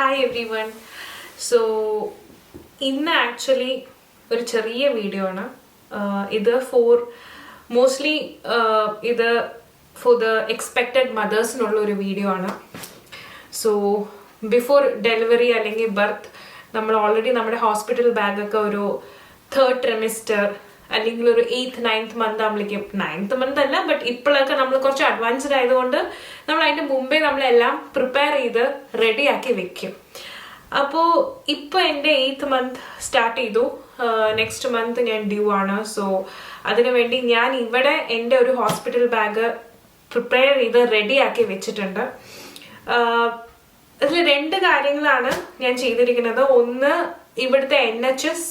Hi everyone. So, ഇന്ന് actually ഒരു ചെറിയ വീഡിയോ ആണ്. ഇത് മോസ്റ്റ്ലി ഇത് ഫോർ ദ എക്സ്പെക്റ്റഡ് മദേഴ്സിനുള്ള ഒരു വീഡിയോ ആണ്. സോ ബിഫോർ ഡെലിവറി അല്ലെങ്കിൽ ബർത്ത് നമ്മൾ ഓൾറെഡി നമ്മുടെ ഹോസ്പിറ്റൽ ബാഗൊക്കെ ഒരു 3rd trimester അല്ലെങ്കിൽ ഒരു 8th 9th മന്ത് ആകുമ്പോഴേക്കും 9th മന്ത് അല്ല, ബട്ട് ഇപ്പോഴൊക്കെ നമ്മൾ കുറച്ച് അഡ്വാൻസ്ഡ് ആയതുകൊണ്ട് നമ്മൾ അതിൻ്റെ മുമ്പേ നമ്മളെല്ലാം പ്രിപ്പയർ ചെയ്ത് റെഡിയാക്കി വെക്കും. അപ്പോൾ ഇപ്പോൾ എൻ്റെ 8th മന്ത് സ്റ്റാർട്ട് ചെയ്തു. നെക്സ്റ്റ് മന്ത് ഞാൻ ഡ്യൂ ആണ്. സോ അതിനുവേണ്ടി ഞാൻ ഇവിടെ എൻ്റെ ഒരു ഹോസ്പിറ്റൽ ബാഗ് പ്രിപ്പയർ ചെയ്ത് റെഡിയാക്കി വെച്ചിട്ടുണ്ട്. അതിൽ 2 കാര്യങ്ങളാണ് ഞാൻ ചെയ്തിരിക്കുന്നത്. ഒന്ന്, ഇവിടുത്തെ NHS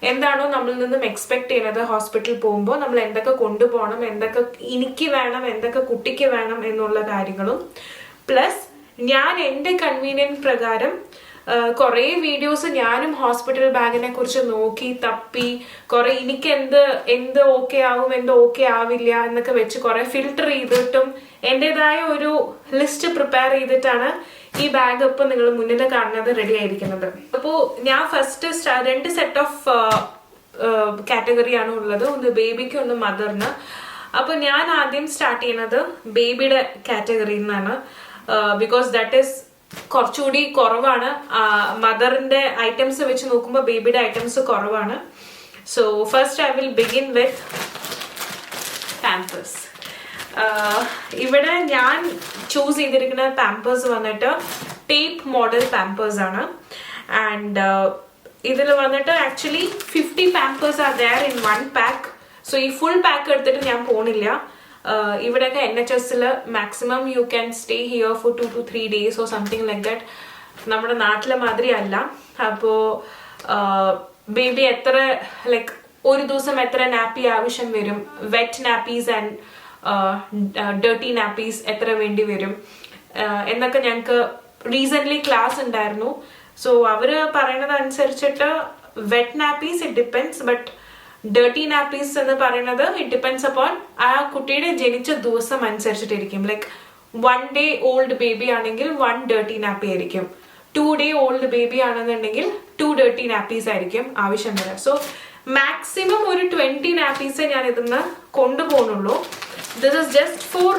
എന്താണോ നമ്മളിൽ നിന്നും എക്സ്പെക്ട് ചെയ്യുന്നത് ഹോസ്പിറ്റലിൽ പോകുമ്പോൾ നമ്മൾ എന്തൊക്കെ കൊണ്ടുപോകണം, എന്തൊക്കെ എനിക്ക് വേണം, എന്തൊക്കെ കുട്ടിക്ക് വേണം എന്നുള്ള കാര്യങ്ങളും, പ്ലസ് ഞാൻ എൻ്റെ കൺവീനിയൻറ്റ് പ്രകാരം കുറേ വീഡിയോസ് ഞാനും ഹോസ്പിറ്റൽ ബാഗിനെ കുറിച്ച് നോക്കി തപ്പി കുറെ എനിക്ക് എന്ത് ഓക്കെ ആവും, എന്ത് ഓക്കെ ആവില്ല എന്നൊക്കെ വെച്ച് കുറെ ഫിൽട്ടർ ചെയ്തിട്ടും എൻ്റെതായ ഒരു ലിസ്റ്റ് പ്രിപ്പയർ ചെയ്തിട്ടാണ് ഈ ബാഗ് ഇപ്പൊ നിങ്ങൾ മുന്നിൽ കാണുന്നത് റെഡി ആയിരിക്കുന്നത്. അപ്പോൾ ഞാൻ ഫസ്റ്റ് 2 സെറ്റ് ഓഫ് കാറ്റഗറിയാണ് ഉള്ളത്. ഒന്ന് ബേബിക്ക്, ഒന്ന് മദറിന്. അപ്പൊ ഞാൻ ആദ്യം സ്റ്റാർട്ട് ചെയ്യുന്നത് ബേബിയുടെ കാറ്റഗറിയിൽ നിന്നാണ്. ബിക്കോസ് ദാറ്റ് ഈസ് കുറച്ചുകൂടി കുറവാണ്. മദറിന്റെ ഐറ്റംസ് വെച്ച് നോക്കുമ്പോൾ ബേബിയുടെ ഐറ്റംസ് കുറവാണ്. So first I will begin with Pampers. ഇവിടെ ഞാൻ ചൂസ് ചെയ്തിരിക്കുന്ന പാമ്പേഴ്സ് വന്നിട്ട് ടേപ്പ് മോഡൽ പാമ്പേഴ്സ് ആണ്. ആൻഡ് ഇതിൽ വന്നിട്ട് actually 50 Pampers are there in 1 pack. So ഈ ഫുൾ പാക്ക് എടുത്തിട്ട് ഞാൻ പോണില്ല. ഇവിടെയൊക്കെ NHS maximum you can stay here for 2 to 3 days or something like that. നമ്മുടെ നാട്ടിലെ മാതിരി അല്ല. അപ്പോൾ ബേബി എത്ര ലൈക്ക് ഒരു ദിവസം എത്ര നാപ്പി ആവശ്യം വരും, wet nappies and dirty nappies എത്ര വേണ്ടി വരും എന്നൊക്കെ ഞങ്ങൾക്ക് റീസെന്റ് ക്ലാസ് ഉണ്ടായിരുന്നു. സോ അവര് പറയുന്നത് അനുസരിച്ചിട്ട് wet nappies it depends, but dirty nappies എന്ന് പറയുന്നത് ഇറ്റ് ഡിപ്പെൻഡ്സ് അപ്പോൺ ആ കുട്ടിയുടെ ജനിച്ച ദിവസം അനുസരിച്ചിട്ടിരിക്കും. ലൈക്ക് 1 day ഓൾഡ് ബേബി ആണെങ്കിൽ 1 ഡേർട്ടി നാപ്പി ആയിരിക്കും. 2 day ഓൾഡ് ബേബി ആണെന്നുണ്ടെങ്കിൽ 2 ഡേർട്ടി നാപ്പീസ് ആയിരിക്കും ആവശ്യം വരിക. സോ മാക്സിമം ഒരു 20 നാപ്പീസേ ഞാൻ ഇതിന്ന് കൊണ്ടുപോകുന്നുള്ളൂ. ദിസ് ഇസ് ജസ്റ്റ് ഫോർ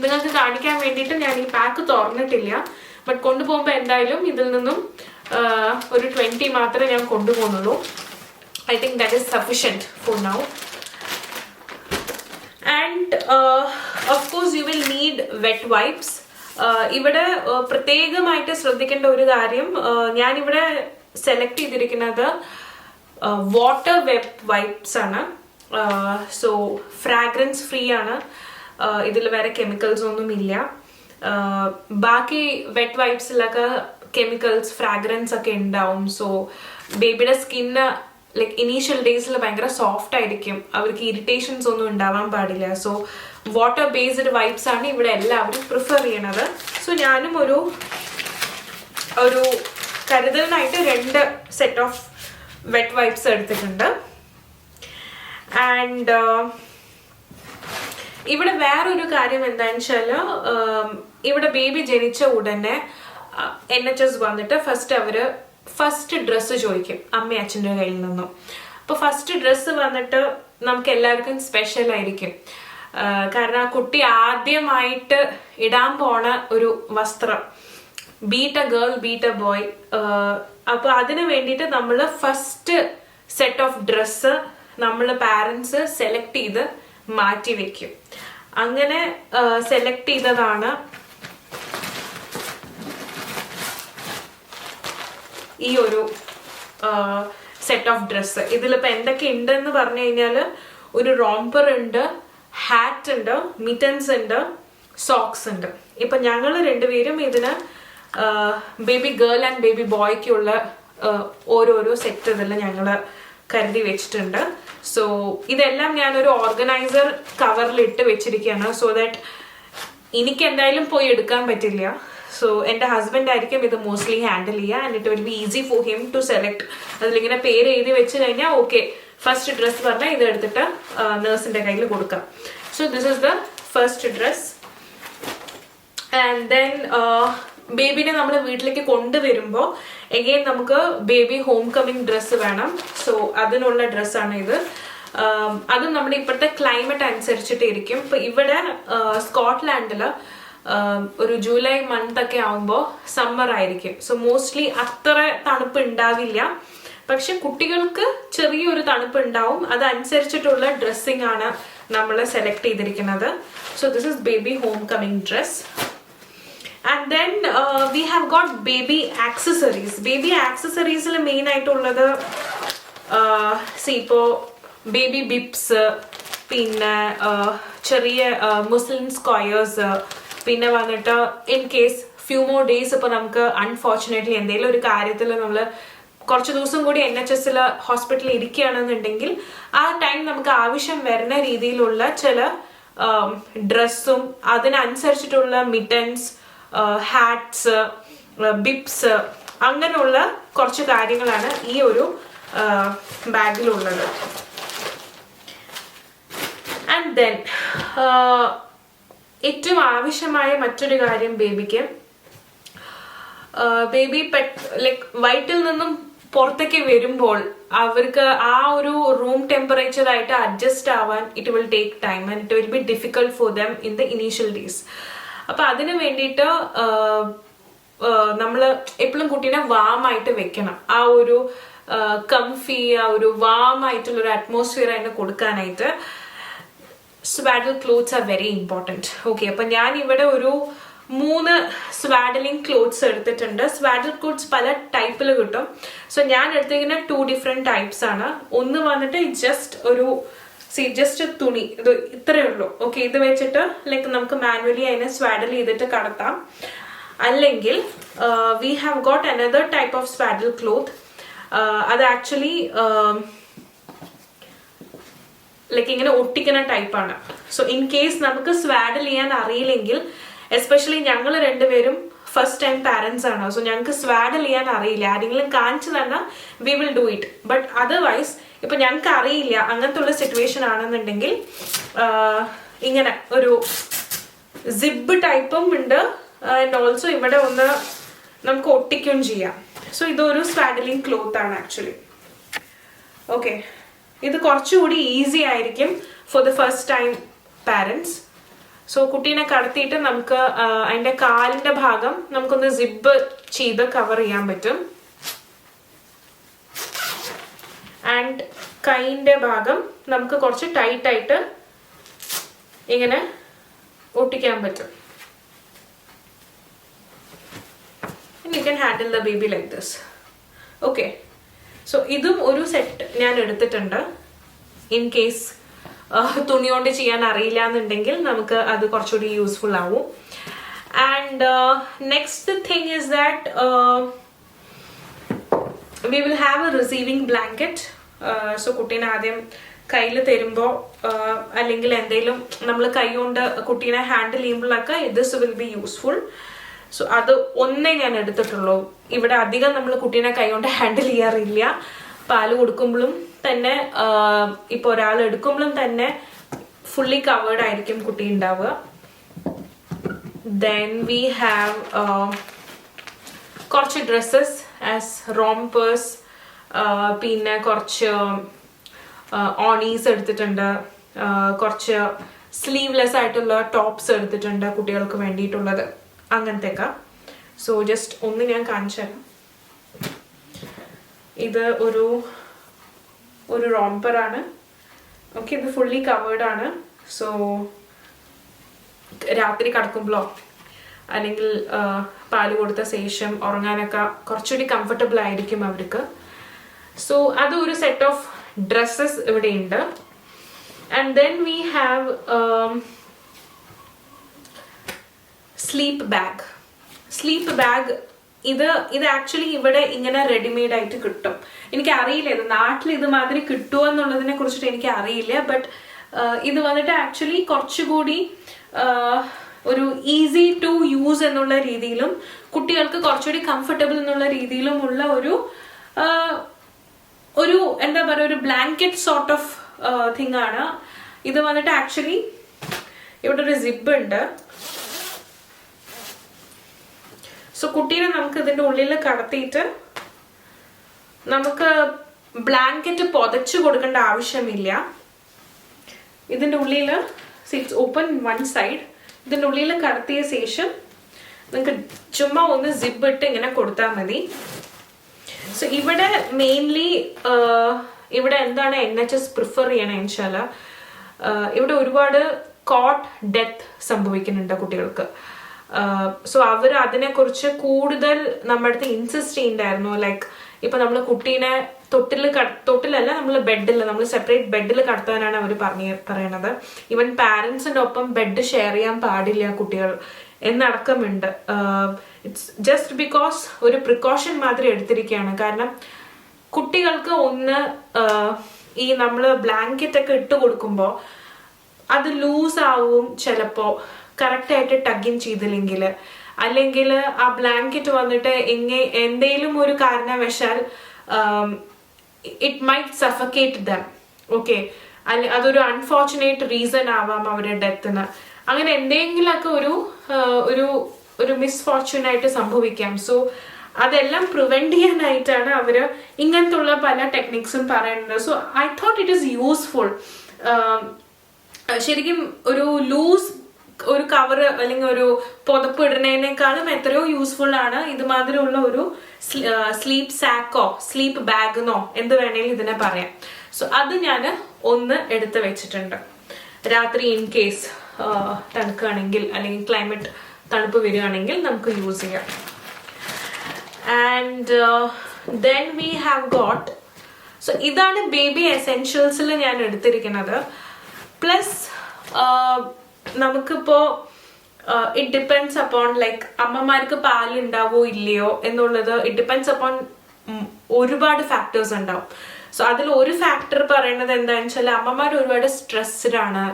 നിങ്ങൾക്ക് കാണിക്കാൻ വേണ്ടിയിട്ട് ഞാൻ ഈ പാക്ക് തുറന്നിട്ടില്ല. ബട്ട് കൊണ്ടുപോകുമ്പോൾ എന്തായാലും ഇതിൽ നിന്നും ഒരു 20 മാത്രമേ ഞാൻ കൊണ്ടുപോകുന്നുള്ളൂ. I think that is sufficient for now. And of course you will need wet wipes. ഇവിടെ പ്രത്യേകമായിട്ട് ശ്രദ്ധിക്കേണ്ട ഒരു കാര്യം, ഞാനിവിടെ സെലക്ട് ചെയ്തിരിക്കുന്നത് വാട്ടർ വെറ്റ് വൈപ്സ് ആണ്. സോ ഫ്രാഗ്രൻസ് ഫ്രീ ആണ്. ഇതിൽ വേറെ കെമിക്കൽസ് ഒന്നും ഇല്ല. ബാക്കി വെറ്റ് വൈപ്സിലൊക്കെ കെമിക്കൽസ്, ഫ്രാഗ്രൻസ് ഒക്കെ ഉണ്ടാവും. സോ ബേബിയുടെ സ്കിന്ന് ലൈക്ക് ഇനീഷ്യൽ ഡേയ്സിൽ ഭയങ്കര സോഫ്റ്റ് ആയിരിക്കും. അവർക്ക് ഇറിറ്റേഷൻസ് ഒന്നും ഉണ്ടാവാൻ പാടില്ല. സോ വാട്ടർ ബേസ്ഡ് വൈപ്സ് ആണ് ഇവിടെ എല്ലാവരും പ്രിഫർ ചെയ്യണത്. സോ ഞാനും ഒരു കരുതലിനായിട്ട് 2 സെറ്റ് ഓഫ് വെറ്റ് വൈപ്സ് എടുത്തിട്ടുണ്ട്. ആൻഡ് ഇവിടെ വേറൊരു കാര്യം എന്താണെന്ന് വെച്ചാൽ, ഇവിടെ ബേബി ജനിച്ച ഉടനെ NHS വന്നിട്ട് ഫസ്റ്റ് ഡ്രസ്സ് ചോദിക്കും അമ്മ അച്ഛൻ്റെ കയ്യിൽ നിന്നും. അപ്പോൾ ഫസ്റ്റ് ഡ്രസ്സ് വന്നിട്ട് നമുക്ക് എല്ലാവർക്കും സ്പെഷ്യൽ ആയിരിക്കും. കാരണം ആ കുട്ടി ആദ്യമായിട്ട് ഇടാൻ പോണ ഒരു വസ്ത്രം, beat A girl beat A boy. അപ്പോൾ അതിന് വേണ്ടിയിട്ട് നമ്മൾ ഫസ്റ്റ് സെറ്റ് ഓഫ് ഡ്രസ്സ് നമ്മൾ പാരൻസ് സെലക്ട് ചെയ്ത് മാറ്റി വെക്കും. അങ്ങനെ സെലക്ട് ചെയ്തതാണ് ഈ ഒരു സെറ്റ് ഓഫ് ഡ്രസ്സ്. ഇതിലിപ്പോ എന്തൊക്കെ ഉണ്ടെന്ന് പറഞ്ഞു കഴിഞ്ഞാൽ ഒരു റോംപർ ഉണ്ട്, ഹാറ്റ് ഉണ്ട്, മിറ്റൻസ് ഉണ്ട്, സോക്സ് ഉണ്ട്. ഇപ്പൊ ഞങ്ങൾ 2 പേരും ഇതിന് ബേബി ഗേൾ ആൻഡ് ബേബി ബോയ്ക്കുള്ള ഓരോരോ സെറ്റ് ഇതിൽ ഞങ്ങൾ കരുതി വെച്ചിട്ടുണ്ട്. സോ ഇതെല്ലാം ഞാനൊരു ഓർഗനൈസർ കവറിൽ ഇട്ട് വെച്ചിരിക്കുകയാണ്. സോ ദാറ്റ് എനിക്ക് എന്തായാലും പോയി എടുക്കാൻ പറ്റില്ല. സോ എൻ്റെ ഹസ്ബൻഡ് ആയിരിക്കും ഇത് മോസ്റ്റ്ലി ഹാൻഡിൽ ചെയ്യുക. And it will be easy for him to select. അതിലിങ്ങനെ പേര് എഴുതി വെച്ച് കഴിഞ്ഞാൽ ഓക്കെ, ഫസ്റ്റ് ഡ്രസ് പറഞ്ഞാൽ ഇത് എടുത്തിട്ട് നേഴ്സിൻ്റെ കയ്യിൽ കൊടുക്കാം. So this is the first dress. And then ബേബിനെ നമ്മൾ വീട്ടിലേക്ക് കൊണ്ടുവരുമ്പോൾ എഗെയിൻ നമുക്ക് ബേബി ഹോം കമ്മിങ് ഡ്രസ്സ് വേണം. സോ അതിനുള്ള ഡ്രസ്സാണ് ഇത്. അതും നമ്മുടെ ഇപ്പോഴത്തെ ക്ലൈമറ്റ് അനുസരിച്ചിട്ടിരിക്കും. ഇപ്പൊ ഇവിടെ സ്കോട്ട്ലാൻഡില് ഒരു ജൂലൈ മന്ത് ഒക്കെ ആവുമ്പോൾ സമ്മർ ആയിരിക്കും. സോ മോസ്റ്റ്ലി അത്ര തണുപ്പ് ഉണ്ടാവില്ല. പക്ഷെ കുട്ടികൾക്ക് ചെറിയൊരു തണുപ്പ് ഉണ്ടാവും. അതനുസരിച്ചിട്ടുള്ള ഡ്രസ്സിംഗ് ആണ് നമ്മൾ സെലക്ട് ചെയ്തിരിക്കുന്നത്. So this is baby home coming dress. And then we have got baby accessories. Baby accessories il main ആയിട്ടുള്ളത് see ഇപ്പോ baby bips, പിന്നെ ചെറിയ മുസ്ലിം സ്ക്വയേഴ്സ്, പിന്നെ വന്നിട്ട് in case few more days ഇപ്പോൾ നമുക്ക് അൺഫോർച്ചുനേറ്റ്ലി എന്തെങ്കിലും ഒരു കാര്യത്തിൽ നമ്മൾ കുറച്ച് ദിവസം കൂടി NHS ഹോസ്പിറ്റലിൽ ഇരിക്കുകയാണെന്നുണ്ടെങ്കിൽ ആ ടൈം നമുക്ക് ആവശ്യം വരുന്ന രീതിയിലുള്ള ചില ഡ്രസ്സും അതിനനുസരിച്ചിട്ടുള്ള മിറ്റൻസ്, ഹാറ്റ്സ്, ബിപ്സ്, അങ്ങനെയുള്ള കുറച്ച് കാര്യങ്ങളാണ് ഈ ഒരു ബാഗിലുള്ളത്. ആൻഡ് ദെൻ ഏറ്റവും ആവശ്യമായ മറ്റൊരു കാര്യം ബേബിക്ക്, ബേബി ലൈക്ക് വയറ്റിൽ നിന്നും പുറത്തേക്ക് വരുമ്പോൾ അവർക്ക് ആ ഒരു റൂം ടെമ്പറേച്ചർ ആയിട്ട് അഡ്ജസ്റ്റ് ആവാൻ it will take time and it will B difficult for them in the initial days. അപ്പൊ അതിന് വേണ്ടിയിട്ട് നമ്മൾ എപ്പോഴും കുട്ടീനെ വാമായിട്ട് വെക്കണം. ആ ഒരു കംഫി, ആ ഒരു വാം ആയിട്ടുള്ള ഒരു അറ്റ്മോസ്ഫിയർ അതിന് കൊടുക്കാനായിട്ട് swaddle clothes are very important. Okay, അപ്പൊ ഞാൻ ഇവിടെ ഒരു 3 സ്വാഡലിംഗ് ക്ലോത്ത്സ് എടുത്തിട്ടുണ്ട്. സ്വാഡൽ ക്ലോത്ത്സ് പല ടൈപ്പിൽ കിട്ടും. സോ ഞാൻ എടുത്തിരിക്കുന്ന 2 ഡിഫറെന്റ് ടൈപ്സ് ആണ്. ഒന്ന് വന്നിട്ട് ജസ്റ്റ് തുണി, ഇത് ഇത്രയേ ഉള്ളൂ. ഓക്കെ, ഇത് വെച്ചിട്ട് ലൈക്ക് നമുക്ക് മാനുവലി അതിനെ സ്വാഡൽ ചെയ്തിട്ട് കടത്താം. അല്ലെങ്കിൽ we have got another type of swaddle cloth. അത് ആക്ച്വലി ലൈക്ക് ഇങ്ങനെ ഒട്ടിക്കുന്ന ടൈപ്പാണ്. സോ ഇൻ കേസ് നമുക്ക് സ്വാഡൽ ചെയ്യാൻ അറിയില്ലെങ്കിൽ, എസ്പെഷ്യലി ഞങ്ങൾ രണ്ടുപേരും ഫസ്റ്റ് ടൈം പാരന്റ്സ് ആണ്, സോ ഞങ്ങൾക്ക് സ്വാഡൽ ചെയ്യാൻ അറിയില്ല, ആരെങ്കിലും കാണിച്ചു തന്നാൽ we will do it. But otherwise ഇപ്പൊ ഞങ്ങൾക്ക് അറിയില്ല അങ്ങനത്തെ ഉള്ള സിറ്റുവേഷൻ ആണെന്നുണ്ടെങ്കിൽ ഇങ്ങനെ ഒരു സിബ് ടൈപ്പും ഉണ്ട്. ആൻഡ് ഓൾസോ ഇവിടെ ഒന്ന് നമുക്ക് ഒട്ടിക്കുകയും ചെയ്യാം. സോ ഇതൊരു സ്വാഡലിംഗ് ക്ലോത്ത് ആണ് ആക്ച്വലി. ഓക്കെ, ഇത് കുറച്ചുകൂടി ഈസി ആയിരിക്കും for the first time parents. So കുട്ടീനെ കടത്തിയിട്ട് നമുക്ക് അതിന്റെ കാലിന്റെ ഭാഗം നമുക്കൊന്ന് സിബ് ചെയ്ത് കവർ ചെയ്യാൻ പറ്റും. ആൻഡ് കൈന്റെ ഭാഗം നമുക്ക് കുറച്ച് ടൈറ്റ് ആയിട്ട് ഇങ്ങനെ ഒട്ടിക്കാൻ പറ്റും. You can handle the baby like this. Okay, so ഇതും ഒരു സെറ്റ് ഞാൻ എടുത്തിട്ടുണ്ട്. ഇൻ കേസ് തുണി കൊണ്ട് ചെയ്യാൻ അറിയില്ല എന്നുണ്ടെങ്കിൽ നമുക്ക് അത് കുറച്ചുകൂടി യൂസ്ഫുൾ ആവും. And next thing is that we will have a receiving blanket. So കുട്ടീനെ ആദ്യം കയ്യിൽ തരുമ്പോൾ അല്ലെങ്കിൽ എന്തെങ്കിലും നമ്മൾ കൈ കൊണ്ട് കുട്ടീനെ ഹാൻഡിൽ ചെയ്യുമ്പോഴൊക്കെ this will be useful. So അത് ഒന്നേ ഞാൻ എടുത്തിട്ടുള്ളൂ. ഇവിടെ അധികം നമ്മൾ കുട്ടീനെ കൈ കൊണ്ട് ഹാൻഡിൽ ചെയ്യാറില്ല. പാല് കൊടുക്കുമ്പോഴും തന്നെ ഇപ്പൊ ഒരാൾ എടുക്കുമ്പോഴും തന്നെ ഫുള്ളി കവേർഡ് ആയിരിക്കും കുട്ടി ഉണ്ടാവുക. ദെൻ വി ഹാവ് കുറച്ച് ഡ്രസ്സസ് ആസ് റോംപേഴ്സ്, പിന്നെ കുറച്ച് ഓണീസ് എടുത്തിട്ടുണ്ട്, കുറച്ച് സ്ലീവ്ലെസ് ആയിട്ടുള്ള ടോപ്സ് എടുത്തിട്ടുണ്ട് കുട്ടികൾക്ക് വേണ്ടിയിട്ടുള്ളത്, അങ്ങനത്തെയൊക്കെ. സോ ജസ്റ്റ് ഒന്ന് ഞാൻ കാണിച്ചു തരാം. ഇത് ഒരു റോംപറാണ്. ഓക്കെ, ഇത് ഫുള്ളി കവേർഡ് ആണ്. സോ രാത്രി കിടക്കുമ്പോഴോ അല്ലെങ്കിൽ പാല് കൊടുത്ത ശേഷം ഉറങ്ങാനൊക്കെ കുറച്ചുകൂടി കംഫർട്ടബിൾ ആയിരിക്കും അവർക്ക്. സോ അത് ഒരു സെറ്റ് ഓഫ് ഡ്രസ്സസ് ഇവിടെ ഉണ്ട്. And then we have sleep bag. ഇത് ആക്ച്വലി ഇവിടെ ഇങ്ങനെ റെഡിമെയ്ഡ് ആയിട്ട് കിട്ടും. എനിക്ക് അറിയില്ല ഇത് നാട്ടിൽ ഇതുമാതിരി കിട്ടുമോ എന്നുള്ളതിനെ കുറിച്ചിട്ട് എനിക്ക് അറിയില്ല. ബട്ട് ഇത് വന്നിട്ട് ആക്ച്വലി കുറച്ചുകൂടി ഒരു ഈസി ടു യൂസ് എന്നുള്ള രീതിയിലും കുട്ടികൾക്ക് കുറച്ചുകൂടി കംഫർട്ടബിൾ എന്നുള്ള രീതിയിലുമുള്ള ഒരു എന്താ പറയുക, ഒരു ബ്ലാങ്കറ്റ് സോർട്ട് ഓഫ് തിങ് ആണ്. ഇത് വന്നിട്ട് ആക്ച്വലി ഇവിടെ ഒരു സിബ് ഉണ്ട്. സോ കുട്ടീനെ നമുക്ക് ഇതിന്റെ ഉള്ളിൽ കടത്തിയിട്ട് നമുക്ക് ബ്ലാങ്കറ്റ് പുതച്ചു കൊടുക്കേണ്ട ആവശ്യമില്ല. ഇതിന്റെ ഉള്ളിൽ ഇറ്റ്സ് ഓപ്പൺ വൺ സൈഡ്. ഇതിന്റെ ഉള്ളിൽ കടത്തിയ ശേഷം നിങ്ങൾക്ക് ചുമ്മാ ഒന്ന് സിബ് ഇട്ട് ഇങ്ങനെ കൊടുത്താൽ മതി. സോ ഇവിടെ മെയിൻലി ഇവിടെ എന്താണ് NHS പ്രിഫർ ചെയ്യണമെന്ന് വെച്ചാൽ ഇവിടെ ഒരുപാട് കോട്ട് ഡെത്ത് സംഭവിക്കുന്നുണ്ട് കുട്ടികൾക്ക്. സോ അവർ അതിനെക്കുറിച്ച് കൂടുതൽ നമ്മുടെ അടുത്ത് ഇൻസിസ്റ്റ് ചെയ്യുന്നുണ്ടായിരുന്നു. ലൈക്ക് ഇപ്പൊ നമ്മൾ കുട്ടീനെ തൊട്ടിലല്ല, നമ്മൾ ബെഡിൽ, നമ്മൾ സെപ്പറേറ്റ് ബെഡിൽ കടത്താനാണ് അവർ പറയണത്. ഈവൻ പാരന്റ്സിന്റെ ഒപ്പം ബെഡ് ഷെയർ ചെയ്യാൻ പാടില്ല കുട്ടികൾ എന്നടക്കമുണ്ട്. ഇറ്റ്സ് ജസ്റ്റ് ബിക്കോസ് ഒരു പ്രിക്കോഷൻ മാത്രം എടുത്തിരിക്കുകയാണ്. കാരണം കുട്ടികൾക്ക് ഒന്ന് ഈ നമ്മൾ ബ്ലാങ്കറ്റ് ഒക്കെ ഇട്ട് കൊടുക്കുമ്പോൾ അത് ലൂസ് ആവും, ചിലപ്പോ കറക്റ്റ് ആയിട്ട് ടഗിൻ ചെയ്തില്ലെങ്കിൽ, അല്ലെങ്കിൽ ആ ബ്ലാങ്കറ്റ് വന്നിട്ട് എന്തെങ്കിലും ഒരു കാരണവശാൽ it might suffocate dum. Okay, അതൊരു അൺഫോർച്ചുനേറ്റ് റീസൺ ആവാം അവരുടെ ഡെത്തിന്. അങ്ങനെ എന്തെങ്കിലുമൊക്കെ ഒരു മിസ്ഫോർച്യൂൺ ആയിട്ട് സംഭവിക്കാം. സോ അതെല്ലാം പ്രിവെന്റ് ചെയ്യാനായിട്ടാണ് അവര് ഇങ്ങനത്തുള്ള പല ടെക്നിക്സും പറയുന്നത്. So I thought it is useful. ശരിക്കും ഒരു ലൂസ് ഒരു കവർ അല്ലെങ്കിൽ ഒരു പുതപ്പ് ഇടുന്നതിനേക്കാളും എത്രയോ യൂസ്ഫുൾ ആണ് ഇതുമാതിരിയുള്ള ഒരു സ്ലീപ്പ് സാക്കോ സ്ലീപ്പ് ബാഗെന്നോ എന്ത് വേണേലും ഇതിനെ പറയാം. സോ അത് ഞാൻ ഒന്ന് എടുത്ത് വെച്ചിട്ടുണ്ട്. രാത്രി ഇൻ കേസ് തണുക്കുകയാണെങ്കിൽ അല്ലെങ്കിൽ ക്ലൈമറ്റ് തണുപ്പ് വരികയാണെങ്കിൽ നമുക്ക് യൂസ് ചെയ്യാം. And then we have got, so ഇതാണ് ബേബി എസെൻഷ്യൽസിൽ ഞാൻ എടുത്തിരിക്കുന്നത്. പ്ലസ് നമുക്കിപ്പോ ഇറ്റ് ഡിപ്പെൻഡ്സ് അപ്പോൺ ലൈക്ക് അമ്മമാർക്ക് പാൽ ഉണ്ടാവോ ഇല്ലയോ എന്നുള്ളത് ഇറ്റ് ഡിപ്പെൻഡ്സ് അപ്പോൺ ഒരുപാട് ഫാക്ടേഴ്സ് ഉണ്ടാവും. സോ അതിൽ ഒരു ഫാക്ടർ പറയുന്നത് എന്താണെന്ന് വെച്ചാൽ അമ്മമാർ ഒരുപാട് സ്ട്രെസ്ഡ് ആണ്,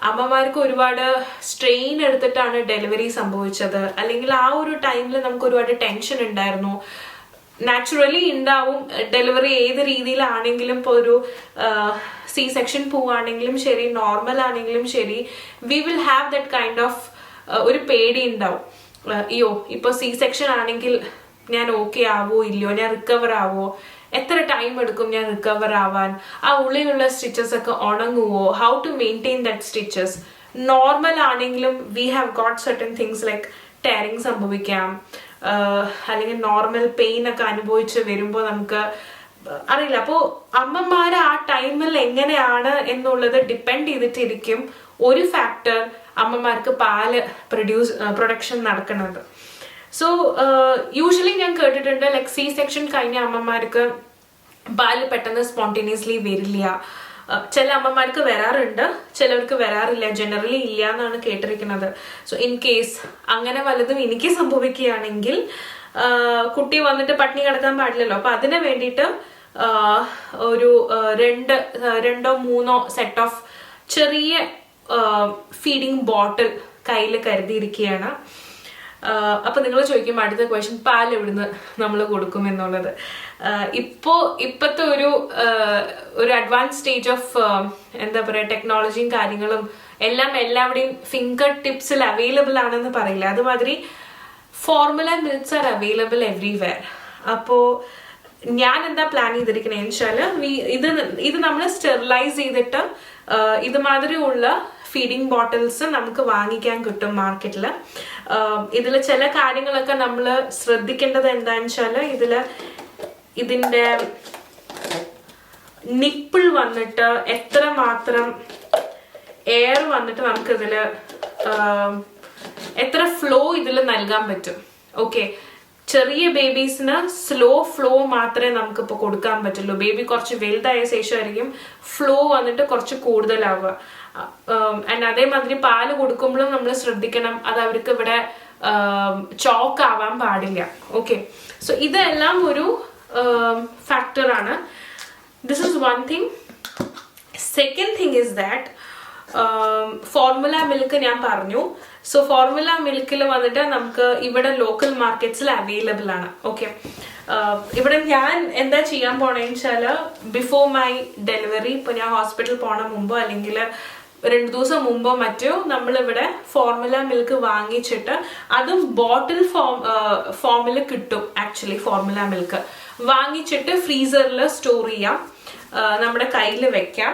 അമ്മമാർക്ക് ഒരുപാട് സ്ട്രെയിൻ എടുത്തിട്ടാണ് ഡെലിവറി സംഭവിച്ചത്, അല്ലെങ്കിൽ ആ ഒരു ടൈമിൽ നമുക്ക് ഒരുപാട് ടെൻഷൻ ഉണ്ടായിരുന്നു. നാച്ചുറലി ഉണ്ടാവും. ഡെലിവറി ഏത് രീതിയിലാണെങ്കിലും ഇപ്പോൾ ഒരു C-section പോവുകയാണെങ്കിലും ശരി, നോർമൽ ആണെങ്കിലും ശരി, we will have that kind of ഒരു പേടി ഉണ്ടാവും. അയ്യോ ഇപ്പൊ C-section ആണെങ്കിൽ ഞാൻ ഓക്കെ ആവോ ഇല്ലയോ, ഞാൻ റിക്കവർ ആവോ, എത്ര ടൈം എടുക്കും ഞാൻ റിക്കവർ ആവാൻ, ആ ഉള്ളിലുള്ള സ്റ്റിച്ചസ് ഒക്കെ ഉണങ്ങുവോ, how to maintain that stitches. Normal ആണെങ്കിലും we have got certain things like tearing സംഭവിക്കാം, അല്ലെങ്കിൽ നോർമൽ പെയിൻ ഒക്കെ അനുഭവിച്ച് വരുമ്പോൾ നമുക്ക് അറിയില്ല. അപ്പോൾ അമ്മമാർ ആ ടൈമിൽ എങ്ങനെയാണ് ഡിപ്പെൻഡ് ചെയ്തിട്ടിരിക്കും ഒരു ഫാക്ടർ അമ്മമാർക്ക് പാല് പ്രൊഡക്ഷൻ നടക്കുന്നത്. സോ യൂഷ്വലി ഞാൻ കേട്ടിട്ടുണ്ട് ലൈക്ക് C-section കഴിഞ്ഞ അമ്മമാർക്ക് പാല് പെട്ടെന്ന് സ്പോണ്ടേനിയസ്ലി വരില്ല. ചില അമ്മമാർക്ക് വരാറുണ്ട്, ചിലവർക്ക് വരാറില്ല, ജനറലി ഇല്ല എന്നാണ് കേട്ടിരിക്കുന്നത്. സോ ഇൻ കേസ് അങ്ങനെ വല്ലതും എനിക്ക് സംഭവിക്കുകയാണെങ്കിൽ കുട്ടി വന്നിട്ട് പട്ടിണി കിടക്കാൻ പാടില്ലല്ലോ. അപ്പൊ അതിന് വേണ്ടിയിട്ട് ഒരു രണ്ടോ മൂന്നോ സെറ്റ് ഓഫ് ചെറിയ ഫീഡിങ് ബോട്ടിൽ കയ്യിൽ കരുതിയിരിക്കുകയാണ്. അപ്പൊ നിങ്ങൾ ചോദിക്കും അടുത്ത ക്വസ്റ്റ്യൻ, പാൽ എവിടുന്ന് നമ്മൾ കൊടുക്കും എന്നുള്ളത്. ഇപ്പത്തെ ഒരു അഡ്വാൻസ് സ്റ്റേജ് ഓഫ് എന്താ പറയാ ടെക്നോളജിയും കാര്യങ്ങളും എല്ലാം എല്ലാവിടെയും ഫിംഗർ ടിപ്സിൽ അവൈലബിൾ ആണെന്ന് പറയില്ല, അതുമാതിരി ഫോർമുല മിൽക്സ് ആർ അവൈലബിൾ എവ്രിവെയർ. അപ്പോ ഞാൻ എന്താ പ്ലാൻ ചെയ്തിരിക്കണേന്ന് വെച്ചാല് ഇത് നമ്മൾ സ്റ്റെറിലൈസ് ചെയ്തിട്ട് ഇതുമാതിരിയുള്ള ഫീഡിങ് ബോട്ടിൽസ് നമുക്ക് വാങ്ങിക്കാൻ കിട്ടും മാർക്കറ്റിൽ. ഇതിൽ ചില കാര്യങ്ങളൊക്കെ നമ്മൾ ശ്രദ്ധിക്കേണ്ടത് എന്താണെന്ന് വെച്ചാൽ ഇതിന്റെ നിപ്പിൾ വന്നിട്ട് എത്രമാത്രം എയർ വന്നിട്ട് നമുക്കിതില് എത്ര ഫ്ലോ ഇതിൽ നൽകാൻ പറ്റും. ഓക്കെ, ചെറിയ ബേബീസിന് സ്ലോ ഫ്ലോ മാത്രമേ നമുക്കിപ്പോൾ കൊടുക്കാൻ പറ്റുള്ളൂ. ബേബി കുറച്ച് വലുതായ ശേഷമായിരിക്കും ഫ്ലോ വന്നിട്ട് കുറച്ച് കൂടുതലാവുക. ആൻഡ് അതേമാതിരി പാല് കൊടുക്കുമ്പോഴും നമ്മൾ ശ്രദ്ധിക്കണം, അത് അവർക്ക് ഇവിടെ ചോക്ക് ആവാൻ പാടില്ല. ഓക്കെ, സോ ഇതെല്ലാം ഒരു ഫാക്ടറാണ്. This is one thing. Second thing is that formula milk ഞാൻ പറഞ്ഞു. സോ ഫോർമുല മിൽക്കിൽ വന്നിട്ട് നമുക്ക് ഇവിടെ ലോക്കൽ മാർക്കറ്റ്സിൽ അവൈലബിൾ ആണ്. ഓക്കെ, ഇവിടെ ഞാൻ എന്താ ചെയ്യാൻ പോണേന്ന് വെച്ചാൽ ബിഫോർ മൈ ഡെലിവറി, ഇപ്പൊ ഞാൻ ഹോസ്പിറ്റലിൽ പോണ മുമ്പോ അല്ലെങ്കിൽ 2 ദിവസം മുമ്പോ മറ്റോ നമ്മളിവിടെ ഫോർമുല മിൽക്ക് വാങ്ങിച്ചിട്ട്, അതും ബോട്ടിൽ ഫോമിൽ കിട്ടും ആക്ച്വലി. ഫോർമുല മിൽക്ക് വാങ്ങിച്ചിട്ട് ഫ്രീസറിൽ സ്റ്റോർ ചെയ്യാം, നമ്മുടെ കയ്യിൽ വെക്കാം.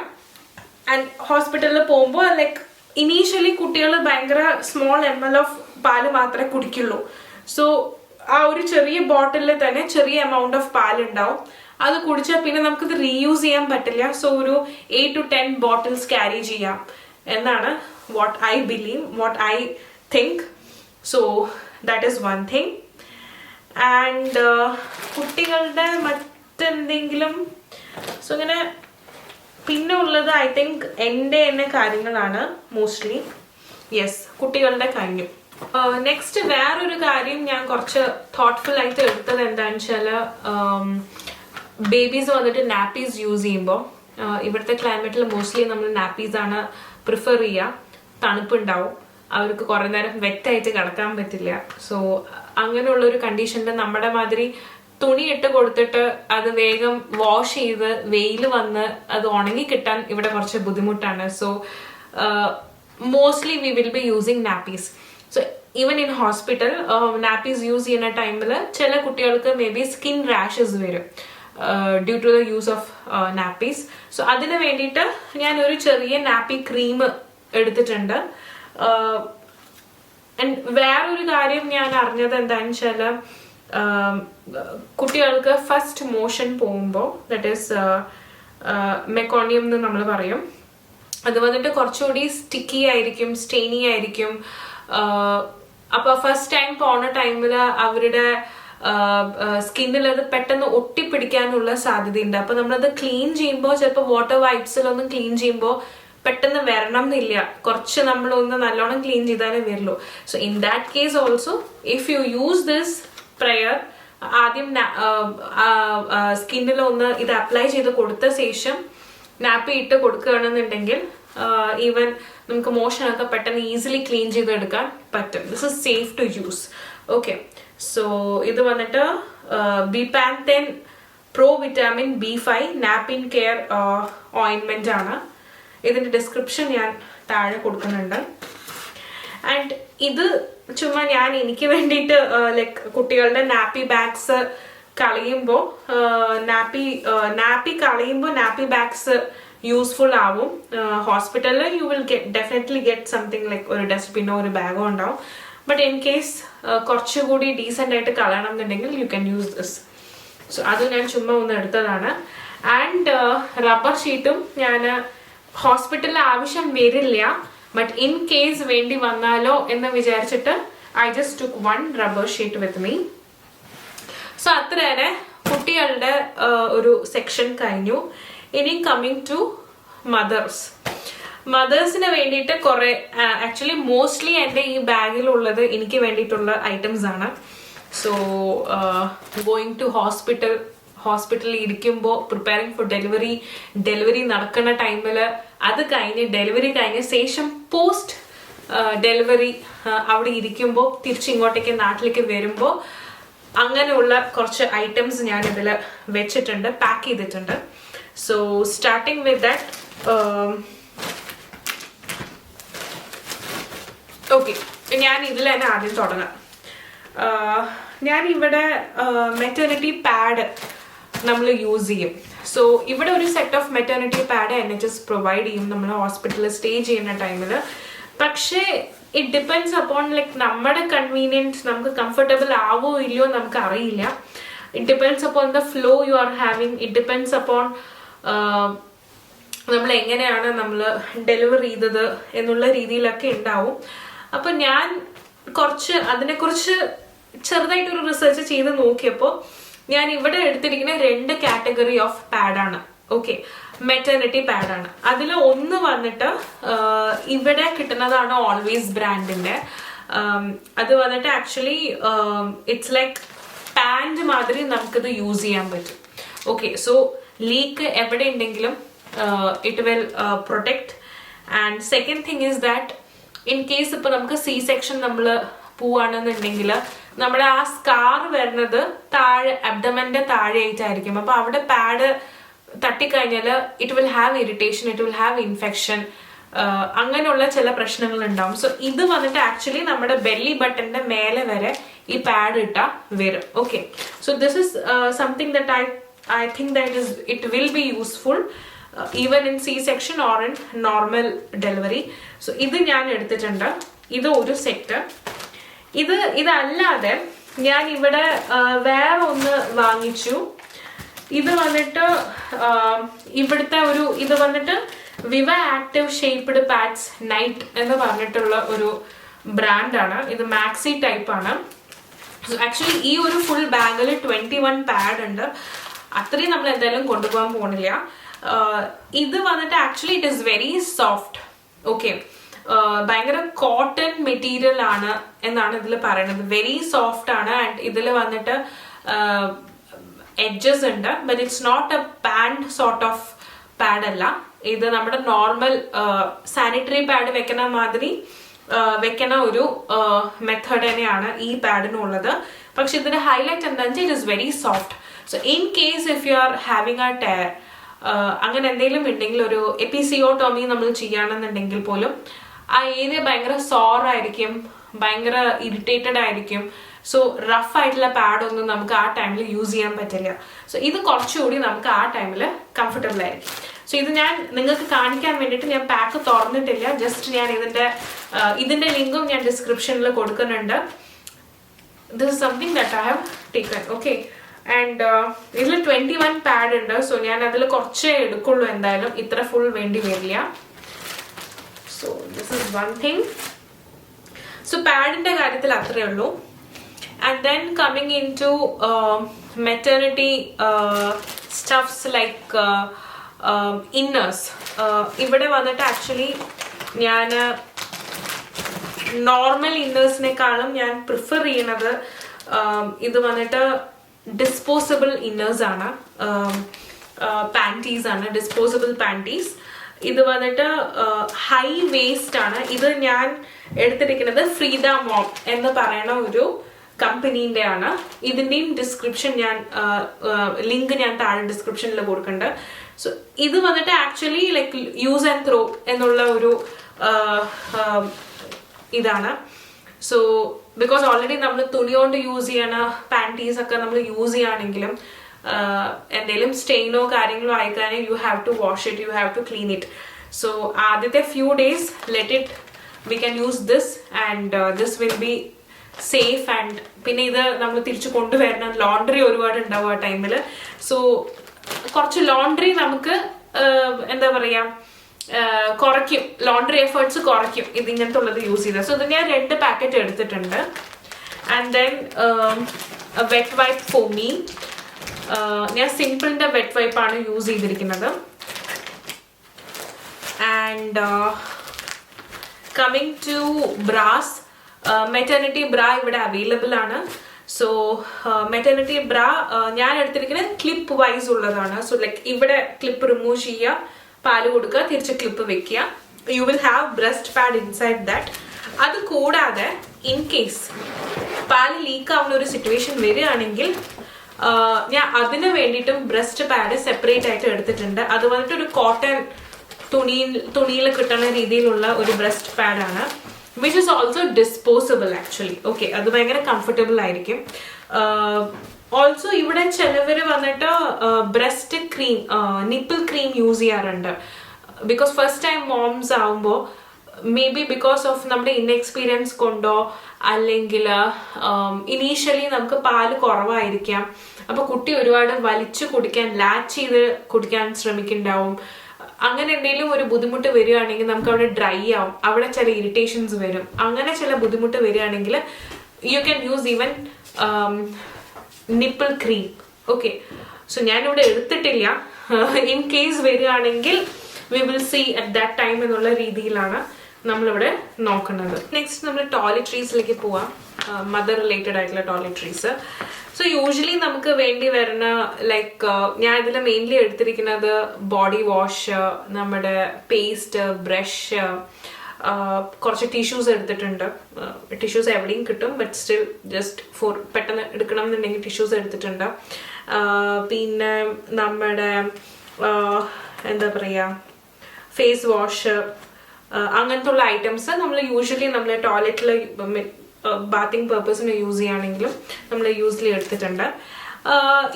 ആൻഡ് ഹോസ്പിറ്റലിൽ പോകുമ്പോൾ ലൈക്ക് ഇനീഷ്യലി കുട്ടികൾ ഭയങ്കര സ്മോൾ ml ഓഫ് പാല് മാത്രമേ കുടിക്കുള്ളൂ. സോ ആ ഒരു ചെറിയ ബോട്ടിലിൽ തന്നെ ചെറിയ എമൗണ്ട് ഓഫ് പാലുണ്ടാവും. അത് കുടിച്ചാൽ പിന്നെ നമുക്കിത് റീയൂസ് ചെയ്യാൻ പറ്റില്ല. സോ ഒരു 8 to 10 ബോട്ടിൽസ് ക്യാരി ചെയ്യാം എന്നാണ് what I believe, what I think. So that is one thing. And കുട്ടികളുടെ മറ്റെന്തെങ്കിലും, സോ ഇങ്ങനെ പിന്നെ ഉള്ളത് ഐ തിങ്ക് എൻ്റെ തന്നെ കാര്യങ്ങളാണ് മോസ്റ്റ്ലി. യെസ്, കുട്ടികളുടെ കഴിഞ്ഞു. നെക്സ്റ്റ് വേറൊരു കാര്യം ഞാൻ കുറച്ച് തോട്ട്ഫുൾ ആയിട്ട് എടുത്തത് എന്താണെന്ന് വെച്ചാൽ, ബേബീസ് വന്നിട്ട് നാപ്പീസ് യൂസ് ചെയ്യുമ്പോൾ, ഇവിടുത്തെ ക്ലൈമറ്റിൽ മോസ്റ്റ്ലി നമ്മൾ നാപ്പീസ് ആണ് പ്രിഫർ ചെയ്യുക. തണുപ്പുണ്ടാവും, അവർക്ക് കുറേ നേരം വെറ്റായിട്ട് കിടക്കാൻ പറ്റില്ല. സോ അങ്ങനെയുള്ളൊരു കണ്ടീഷനിൽ നമ്മുടെ മാതിരി തുണി ഇട്ട് കൊടുത്തിട്ട് അത് വേഗം വാഷ് ചെയ്ത് വെയിൽ വന്ന് അത് ഉണങ്ങി കിട്ടാൻ ഇവിടെ കുറച്ച് ബുദ്ധിമുട്ടാണ്. So mostly we will be using nappies. So even in hospital nappies use ചെയ്യുന്ന ടൈമിൽ ചില കുട്ടികൾക്ക് മേ ബി സ്കിൻ റാഷസ് വരും due to the use of nappies. So അതിന് വേണ്ടിയിട്ട് ഞാൻ ഒരു ചെറിയ നാപ്പി ക്രീം എടുത്തിട്ടുണ്ട്. വേറൊരു കാര്യം ഞാൻ അറിഞ്ഞത് എന്താണെന്ന് വെച്ചാൽ, കുട്ടികൾക്ക് ഫസ്റ്റ് മോഷൻ പോകുമ്പോൾ, ദറ്റ് ഈസ് മെക്കോണിയം എന്ന് നമ്മൾ പറയും, അത് വന്നിട്ട് കുറച്ചുകൂടി സ്റ്റിക്കി ആയിരിക്കും, സ്റ്റെയിനി ആയിരിക്കും. അപ്പൊ ഫസ്റ്റ് ടൈം പോണ ടൈമിൽ അവരുടെ സ്കിന്നിൽ അത് പെട്ടെന്ന് ഒട്ടിപ്പിടിക്കാനുള്ള സാധ്യതയുണ്ട്. അപ്പൊ നമ്മളത് ക്ലീൻ ചെയ്യുമ്പോൾ ചിലപ്പോൾ വാട്ടർ വൈപ്സിലൊന്നും ക്ലീൻ ചെയ്യുമ്പോൾ പെട്ടെന്ന് വരണം എന്നില്ല, കുറച്ച് നമ്മളൊന്ന് നല്ലോണം ക്ലീൻ ചെയ്താലേ വരുള്ളൂ. So in that case also if you use this prayer, ആദ്യം സ്കിന്നിൽ ഒന്ന് ഇത് അപ്ലൈ ചെയ്ത് കൊടുത്ത ശേഷം നാപ്പി ഇട്ട് കൊടുക്കുകയാണെന്നുണ്ടെങ്കിൽ ഈവൻ നമുക്ക് മോഷനൊക്കെ പെട്ടെന്ന് ഈസിലി ക്ലീൻ ചെയ്തെടുക്കാൻ പറ്റും. This is safe to use. Okay, so ഇത് വന്നിട്ട് Bepanthen pro vitamin B5 nappy care ഓയിൻമെന്റ് ആണ്. ഇതിന്റെ ഡിസ്ക്രിപ്ഷൻ ഞാൻ താഴെ കൊടുക്കുന്നുണ്ട്. ആൻഡ് ഇത് ചുമ്മാ ഞാൻ എനിക്ക് വേണ്ടിയിട്ട് ലൈക്ക് കുട്ടികളുടെ നാപ്പി ബാഗ്സ് കളയുമ്പോൾ, നാപ്പി കളയുമ്പോൾ നാപ്പി ബാഗ്സ് യൂസ്ഫുൾ ആവും. ഹോസ്പിറ്റലിൽ you will definitely get something like ഒരു ഡസ്റ്റ്ബിനോ ഒരു ബാഗോ ഉണ്ടാവും. ബട്ട് ഇൻ കേസ് കുറച്ചുകൂടി ഡീസെന്റ് ആയിട്ട് കളയണം എന്നുണ്ടെങ്കിൽ you can use this. So അത് ഞാൻ ചുമ്മാ ഒന്ന് എടുത്തതാണ്. ആൻഡ് റബ്ബർ ഷീറ്റും ഞാൻ ഹോസ്പിറ്റലിൽ ആവശ്യം വരില്ല, ബട്ട് ഇൻ കേസ് വേണ്ടി വന്നാലോ എന്ന് വിചാരിച്ചിട്ട് I just took 1 rubber sheet with me. So അത്ര തന്നെ കുട്ടികളുടെ ഒരു സെക്ഷൻ കഴിഞ്ഞു. ഇനി കമ്മിങ് ടു മദേഴ്സിന് വേണ്ടിയിട്ട് കുറെ, ആക്ച്വലി മോസ്റ്റ്ലി എൻ്റെ ഈ ബാഗിലുള്ളത് എനിക്ക് വേണ്ടിയിട്ടുള്ള ഐറ്റംസ് ആണ്. സോ ഗോയിങ് ടു ഹോസ്പിറ്റലിൽ ഇരിക്കുമ്പോൾ, പ്രിപ്പയറിംഗ് ഫോർ ഡെലിവറി നടക്കുന്ന ടൈമിൽ, അത് കഴിഞ്ഞ് ഡെലിവറി കഴിഞ്ഞ ശേഷം പോസ്റ്റ് ഡെലിവറി അവിടെ ഇരിക്കുമ്പോൾ, തിരിച്ചിങ്ങോട്ടേക്ക് നാട്ടിലേക്ക് വരുമ്പോൾ, അങ്ങനെയുള്ള കുറച്ച് ഐറ്റംസ് ഞാൻ ഇതിൽ വെച്ചിട്ടുണ്ട്, പാക്ക് ചെയ്തിട്ടുണ്ട്. So starting with that, okay, ഞാൻ ഇതിൽ തന്നെ ആദ്യം തുടങ്ങാം. ഞാൻ ഇവിടെ മെറ്റേണിറ്റി പാഡ് നമ്മൾ യൂസ് ചെയ്യും. സോ ഇവിടെ ഒരു set of maternity pad NHS provide ചെയ്യും നമ്മൾ ഹോസ്പിറ്റലിൽ സ്റ്റേ ചെയ്യുന്ന ടൈമിൽ. പക്ഷേ ഇറ്റ് ഡിപ്പെൻഡ്സ് അപ്പോൺ ലൈക്ക് നമ്മുടെ കൺവീനിയൻസ്, നമുക്ക് കംഫർട്ടബിൾ ആവോ ഇല്ലയോ നമുക്ക് അറിയില്ല. It depends upon the flow U are having. It depends upon നമ്മൾ എങ്ങനെയാണ് നമ്മൾ ഡെലിവർ ചെയ്തത് എന്നുള്ള രീതിയിലൊക്കെ ഉണ്ടാവും. അപ്പൊ ഞാൻ അതിനെക്കുറിച്ച് ചെറുതായിട്ടൊരു റിസർച്ച് ചെയ്ത് നോക്കിയപ്പോൾ ഞാൻ ഇവിടെ എടുത്തിരിക്കുന്ന 2 കാറ്റഗറി ഓഫ് പാഡാണ്. ഓക്കെ, മെറ്റേണിറ്റി പാഡാണ്. അതിൽ ഒന്ന് വന്നിട്ട് ഇവിടെ കിട്ടുന്നതാണ് ഓൾവേസ് ബ്രാൻഡിന്റെ. അത് വന്നിട്ട് ആക്ച്വലി ഇറ്റ്സ് ലൈക്ക് പാൻറ് മാതിരി നമുക്കിത് യൂസ് ചെയ്യാൻ പറ്റും. ഓക്കെ, സോ ലീക്ക് എവിടെ ഉണ്ടെങ്കിലും it will protect. And second thing is that in case ഇപ്പൊ നമുക്ക് C-സെക്ഷൻ നമ്മൾ പോവാണെന്നുണ്ടെങ്കിൽ നമ്മുടെ ആ സ്കാർ വരുന്നത് താഴെ അബ്ഡമന്റെ താഴെയായിട്ടായിരിക്കും. അപ്പൊ അവിടെ പാഡ് തട്ടിക്കഴിഞ്ഞാൽ it will have irritation, it will have infection. അങ്ങനെയുള്ള ചില പ്രശ്നങ്ങൾ ഉണ്ടാവും. സോ ഇത് വന്നിട്ട് ആക്ച്വലി നമ്മുടെ ബെല്ലി ബട്ടന്റെ മേലെ വരെ ഈ പാഡ് ഇട്ടാ വരും. Okay, so this is something that I think that it will be useful even in C-section or in normal delivery. So ഇത് ഞാൻ എടുത്തിട്ടുണ്ട്. ഇത് ഒരു സെറ്റ്. ഇതല്ലാതെ ഞാൻ ഇവിടെ വേറെ ഒന്ന് വാങ്ങിച്ചു. ഇത് വന്നിട്ട് ഇവിടുത്തെ ഇത് വന്നിട്ട് വിവ ആക്റ്റീവ് ഷേപ്പ്ഡ് പാഡ്സ് നൈറ്റ് എന്ന് പറഞ്ഞിട്ടുള്ള ഒരു ബ്രാൻഡാണ്. ഇത് മാക്സി ടൈപ്പ് ആണ്. ആക്ച്വലി ഈ ഒരു ഫുൾ ബാഗിൽ 21 പാഡ് ഉണ്ട്. അത്രയും നമ്മൾ എന്തായാലും കൊണ്ടുപോകാൻ പോണില്ല. ഇത് വന്നിട്ട് actually it is very soft. Okay, ഭയങ്കര കോട്ടൺ മെറ്റീരിയൽ ആണ് എന്നാണ് ഇതിൽ പറയുന്നത്. വെരി സോഫ്റ്റ് ആണ്. ആൻഡ് ഇതിൽ വന്നിട്ട് എഡ്ജസ് ഉണ്ട്. But it's not a pant sort of pad അല്ല. ഇത് നമ്മുടെ നോർമൽ സാനിറ്ററി പാഡ് വെക്കണ മാതിരി വെക്കണ ഒരു മെത്തേഡ് തന്നെയാണ് ഈ പാഡിനുള്ളത്. പക്ഷെ ഇതിന്റെ ഹൈലൈറ്റ് എന്താണെന്ന് വെച്ചാൽ it is very soft. So in case if you are having a tear, അങ്ങനെ എന്തെങ്കിലും ഉണ്ടെങ്കിൽ, ഒരു എപ്പിസിയോട്ടോമി നമ്മൾ ചെയ്യുകയാണെന്നുണ്ടെങ്കിൽ പോലും ആ ഏരിയ ഭയങ്കര സോർ ആയിരിക്കും, ഭയങ്കര ഇറിറ്റേറ്റഡ് ആയിരിക്കും. സോ റഫ് ആയിട്ടുള്ള പാഡ് ഒന്നും നമുക്ക് ആ ടൈമിൽ യൂസ് ചെയ്യാൻ പറ്റില്ല. സോ ഇത് കുറച്ചുകൂടി നമുക്ക് ആ ടൈമിൽ കംഫർട്ടബിൾ ആയിരിക്കും. സോ ഇത് ഞാൻ നിങ്ങൾക്ക് കാണിക്കാൻ വേണ്ടിയിട്ട് ഞാൻ പാക്ക് തുറന്നിട്ടില്ല. ജസ്റ്റ് ഞാൻ ഇതിന്റെ ലിങ്കും ഞാൻ ഡിസ്ക്രിപ്ഷനിൽ കൊടുക്കുന്നുണ്ട്. This is something that I have taken. Okay, and ഇതിൽ 21 പാഡ് ഉണ്ട്. സോ ഞാൻ അതിൽ കുറച്ചേ എടുക്കുള്ളൂ. എന്തായാലും ഇത്ര ഫുൾ വേണ്ടി വരില്ല. So this is one thing. So പാഡിന്റെ കാര്യത്തിൽ അത്രയേ ഉള്ളൂ. And then coming into maternity stuffs like inners. ഇവിടെ വന്നിട്ട് ആക്ച്വലി ഞാൻ നോർമൽ ഇന്നേഴ്സിനെക്കാളും ഞാൻ പ്രിഫർ ചെയ്യണത് ഇത് വന്നിട്ട് ഡിസ്പോസിബിൾ ഇന്നേഴ്സ് ആണ്, പാൻറ്റീസ് ആണ്, ഡിസ്പോസിബിൾ പാൻറ്റീസ്. ഇത് വന്നിട്ട് ഹൈ വേസ്റ്റ് ആണ്. ഇത് ഞാൻ എടുത്തിരിക്കുന്നത് ഫ്രീഡ മോം എന്ന് പറയുന്ന ഒരു കമ്പനീന്റെ ആണ്. ഇതിന്റെയും ഡിസ്ക്രിപ്ഷൻ ലിങ്ക് ഞാൻ താഴെ ഡിസ്ക്രിപ്ഷനിൽ കൊടുക്കുന്നുണ്ട്. സോ ഇത് വന്നിട്ട് actually like use and throw എന്നുള്ള ഒരു ഇതാണ്. സോ ബിക്കോസ് ഓൾറെഡി നമ്മൾ തുണി കൊണ്ട് യൂസ് ചെയ്യണ പാൻറ്റീസ് ഒക്കെ നമ്മൾ യൂസ് ചെയ്യുകയാണെങ്കിലും എന്തെങ്കിലും സ്റ്റെയിനോ കാര്യങ്ങളോ ആയിക്കാനേ you have to wash it, you have to clean it. So ആദ്യത്തെ few days let it, we can use this and this will be safe. And പിന്നെ ഇത് നമ്മൾ തിരിച്ചു കൊണ്ടുവരണം. ലോണ്ടറി ഒരുപാട് ഉണ്ടാവും ആ ടൈമിൽ. സോ കുറച്ച് ലോണ്ടറി നമുക്ക് എന്താ പറയാ കുറയ്ക്കും, ലോണ്ടറി എഫേർട്സ് കുറയ്ക്കും ഇത് ഇങ്ങനത്തെ ഉള്ളത് യൂസ് ചെയ്താൽ. സോ ഇത് ഞാൻ 2 പാക്കറ്റ് എടുത്തിട്ടുണ്ട്. And then wet wipe for me. ഞാൻ സിംപിളിന്റെ വെറ്റ് വൈപ്പാണ് യൂസ് ചെയ്തിരിക്കുന്നത്. And coming to bras, maternity bra ഇവിടെ അവൈലബിൾ ആണ്. സോ മെറ്റേണിറ്റി ബ്രാ ഞാൻ എടുത്തിരിക്കുന്നത് ക്ലിപ്പ് വൈസ് ഉള്ളതാണ്. സോ ലൈക്ക് ഇവിടെ ക്ലിപ്പ് റിമൂവ് ചെയ്യുക, പാല് കൊടുക്കുക, തിരിച്ച് ക്ലിപ്പ് വെക്കുക. You will have breast pad inside that. അത് കൂടാതെ ഇൻ കേസ് പാല് ലീക്ക് ആവുന്ന ഒരു സിറ്റുവേഷൻ വരികയാണെങ്കിൽ ഞാൻ അതിന് വേണ്ടിയിട്ടും ബ്രസ്റ്റ് പാഡ് സെപ്പറേറ്റ് ആയിട്ട് എടുത്തിട്ടുണ്ട്. അത് വന്നിട്ട് ഒരു കോട്ടൺ തുണിയിൽ കിട്ടുന്ന രീതിയിലുള്ള ഒരു ബ്രസ്റ്റ് പാഡാണ്, which is also disposable actually. Okay, അത് ഭയങ്കര കംഫർട്ടബിൾ ആയിരിക്കും. ഓൾസോ ഇവിടെ ചിലവര് വന്നിട്ട് breast cream, nipple cream use ചെയ്യാറുണ്ട്. ബിക്കോസ് ഫസ്റ്റ് ടൈം മോംസ് ആവുമ്പോൾ മേ ബി ബിക്കോസ് ഓഫ് നമ്മുടെ ഇൻഎക്സ്പീരിയൻസ് കൊണ്ടോ അല്ലെങ്കിൽ ഇനീഷ്യലി നമുക്ക് പാല് കുറവായിരിക്കാം. അപ്പൊ കുട്ടി ഒരുപാട് വലിച്ചു കുടിക്കാൻ, ലാച്ച് ചെയ്ത് കുടിക്കാൻ ശ്രമിക്കുന്നുണ്ടാവും. അങ്ങനെ എന്തെങ്കിലും ഒരു ബുദ്ധിമുട്ട് വരികയാണെങ്കിൽ നമുക്ക് അവിടെ ഡ്രൈ ആവും, അവിടെ ചില ഇറിറ്റേഷൻസ് വരും. അങ്ങനെ ചില ബുദ്ധിമുട്ട് വരികയാണെങ്കിൽ you can use even nipple cream. Okay, so ഞാനിവിടെ എടുത്തിട്ടില്ല. ഇൻ കേസ് വരികയാണെങ്കിൽ we will see at that time എന്നുള്ള രീതിയിലാണ് നമ്മളിവിടെ നോക്കുന്നത്. നെക്സ്റ്റ് നമ്മൾ ടോയ്ലറ്ററീസിലേക്ക് പോവാം, മദർ റിലേറ്റഡ് ആയിട്ടുള്ള ടോയ്ലറ്ററീസ്. സോ യൂഷ്വലി നമുക്ക് വേണ്ടി വരുന്ന ലൈക്ക് ഞാൻ ഇതിൽ മെയിൻലി എടുത്തിരിക്കുന്നത് ബോഡി വാഷ്, നമ്മുടെ പേസ്റ്റ്, ബ്രഷ്, കുറച്ച് ടിഷ്യൂസ് എടുത്തിട്ടുണ്ട്. ടിഷ്യൂസ് എവിടെയും കിട്ടും, ബട്ട് സ്റ്റിൽ ജസ്റ്റ് ഫോർ പെട്ടെന്ന് എടുക്കണം എന്നുണ്ടെങ്കിൽ ടിഷ്യൂസ് എടുത്തിട്ടുണ്ട്. പിന്നെ നമ്മുടെ എന്താ പറയുക, ഫേസ് വാഷ്, അങ്ങനത്തെ ഉള്ള ഐറ്റംസ് നമ്മൾ യൂഷ്വലി നമ്മൾ ടോയ്ലറ്റിൽ ബാത്തിങ് പേർപ്പസിന് യൂസ് ചെയ്യുകയാണെങ്കിലും നമ്മൾ യൂസ്വലി എടുത്തിട്ടുണ്ട്.